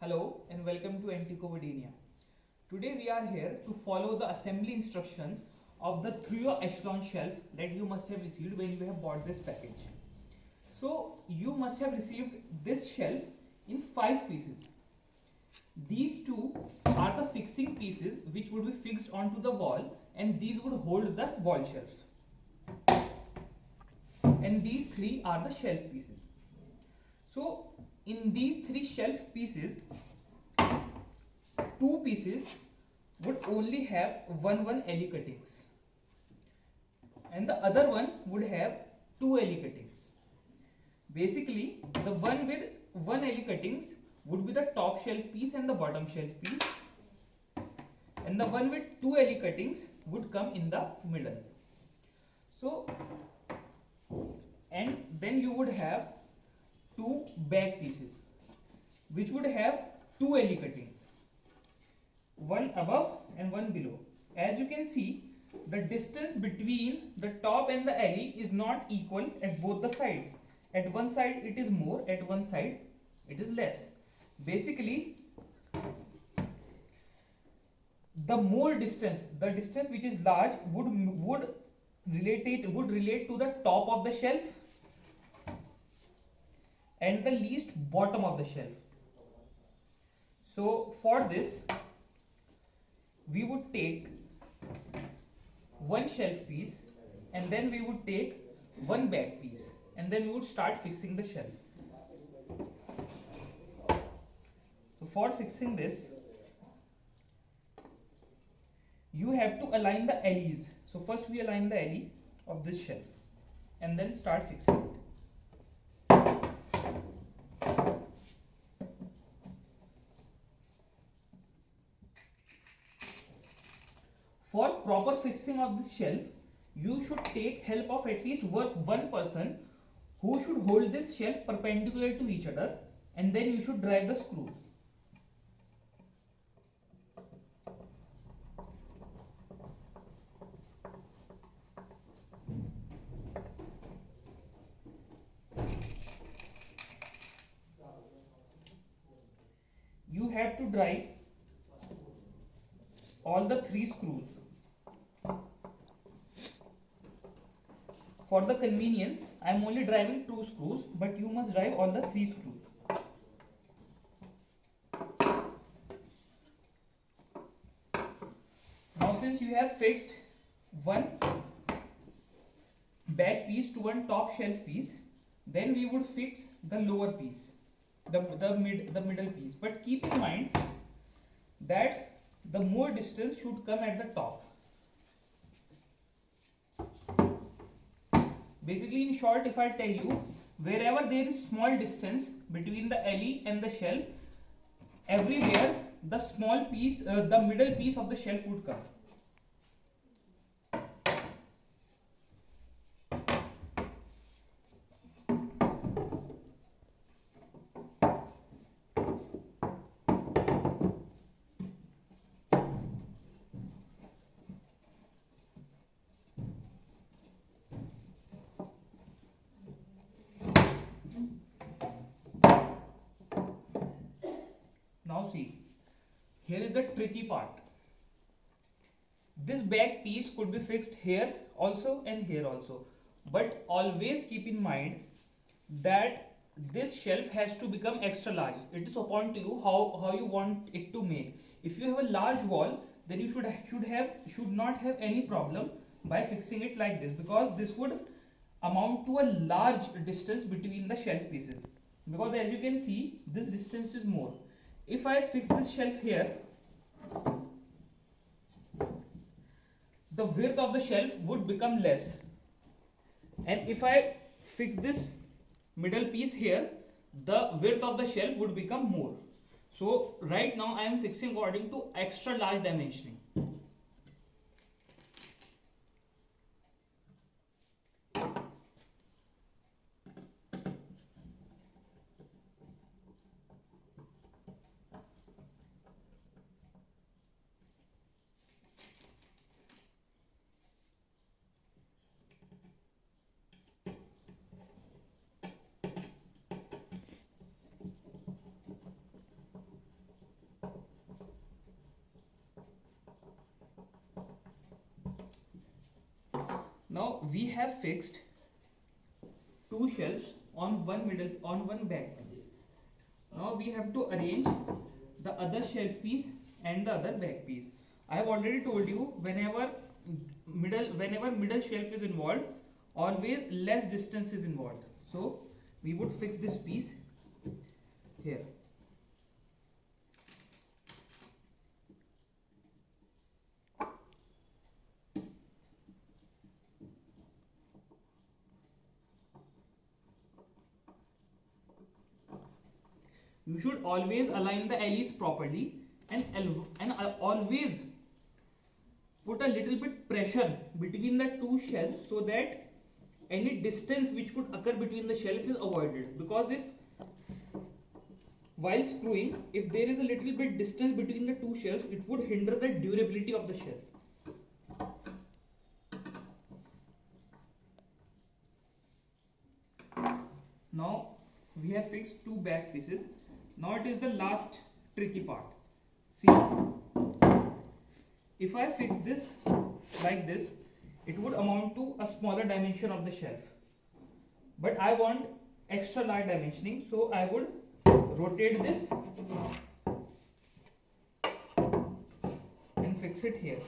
Hello and welcome to Anticovidinia. Today we are here to follow the assembly instructions of the trio echelon shelf that you must have received when you have bought this package. So you must have received this shelf in 5 pieces. These two are the fixing pieces which would be fixed onto the wall, and these would hold the wall shelf. And these three are the shelf pieces. So in these three shelf pieces, two pieces would only have one LE cuttings and the other one would have two LE cuttings. Basically, the one with one LE cuttings would be the top shelf piece and the bottom shelf piece, and the one with two LE cuttings would come in the middle. So, and then you would have two back pieces which would have two LE cuttings, one above and one below. As you can see, the distance between the top and the LE is not equal at both the sides. At one side it is more, at one side it is less. Basically, the more distance, the distance which is large would relate to the top of the shelf and the least bottom of the shelf. So for this, we would take one shelf piece and then we would take one back piece and then we would start fixing the shelf. So for fixing this, you have to align the LEs. So first we align the LE of this shelf and then start fixing it. For proper fixing of this shelf, you should take help of at least one person who should hold this shelf perpendicular to each other, and then you should drive the screws. You have to drive all the three screws. For the convenience, I am only driving two screws, but you must drive all the three screws. Now since you have fixed one back piece to one top shelf piece, then we would fix the lower piece, the middle piece. But keep in mind that the more distance should come at the top. Basically, in short, if I tell you, wherever there is small distance between the LE and the shelf, everywhere the small piece, the middle piece of the shelf would come. Now see, here is the tricky part. This back piece could be fixed here also and here also, but always keep in mind that this shelf has to become extra large. It is upon to you how you want it to make. If you have a large wall, then you should not have any problem by fixing it like this, because this would amount to a large distance between the shelf pieces, because as you can see, this distance is more. If I fix this shelf here, the width of the shelf would become less, and if I fix this middle piece here, the width of the shelf would become more. So right now I am fixing according to extra large dimensioning. Now we have fixed two shelves on one back piece. Now we have to arrange the other shelf piece and the other back piece. I have already told you, whenever middle shelf is involved, always less distance is involved. So we would fix this piece here. You should always align the alleys properly, and always put a little bit pressure between the two shelves so that any distance which could occur between the shelf is avoided. Because while screwing, if there is a little bit distance between the two shelves, it would hinder the durability of the shelf. Now we have fixed two back pieces. Now it is the last tricky part. See, if I fix this like this, it would amount to a smaller dimension of the shelf. But I want extra large dimensioning, so I would rotate this and fix it here.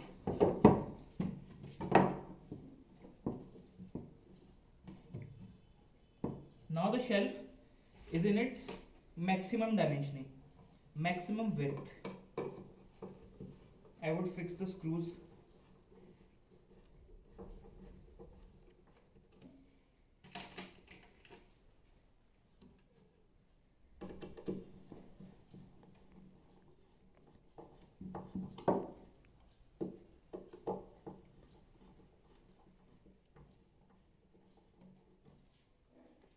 Now the shelf is in its maximum dimensioning, maximum width. I would fix the screws.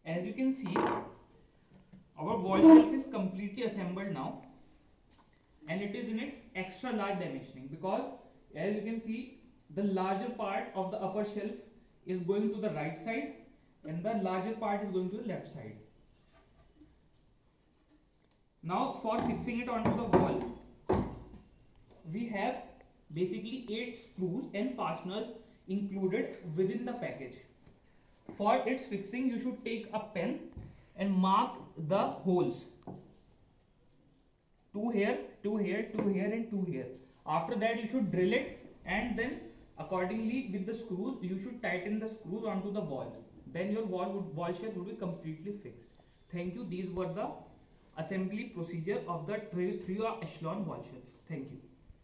As you can see, our wall shelf is completely assembled now, and it is in its extra large dimensioning, because as you can see, the larger part of the upper shelf is going to the right side and the larger part is going to the left side. Now for fixing it onto the wall, we have basically 8 screws and fasteners included within the package. For its fixing, you should take a pen and mark the holes. 2 here, 2 here, 2 here and 2 here. After that you should drill it, and then accordingly with the screws you should tighten the screws onto the wall. Then your wall shelf would be completely fixed. Thank you. These were the assembly procedure of the 3 echelon wall shelf. Thank you.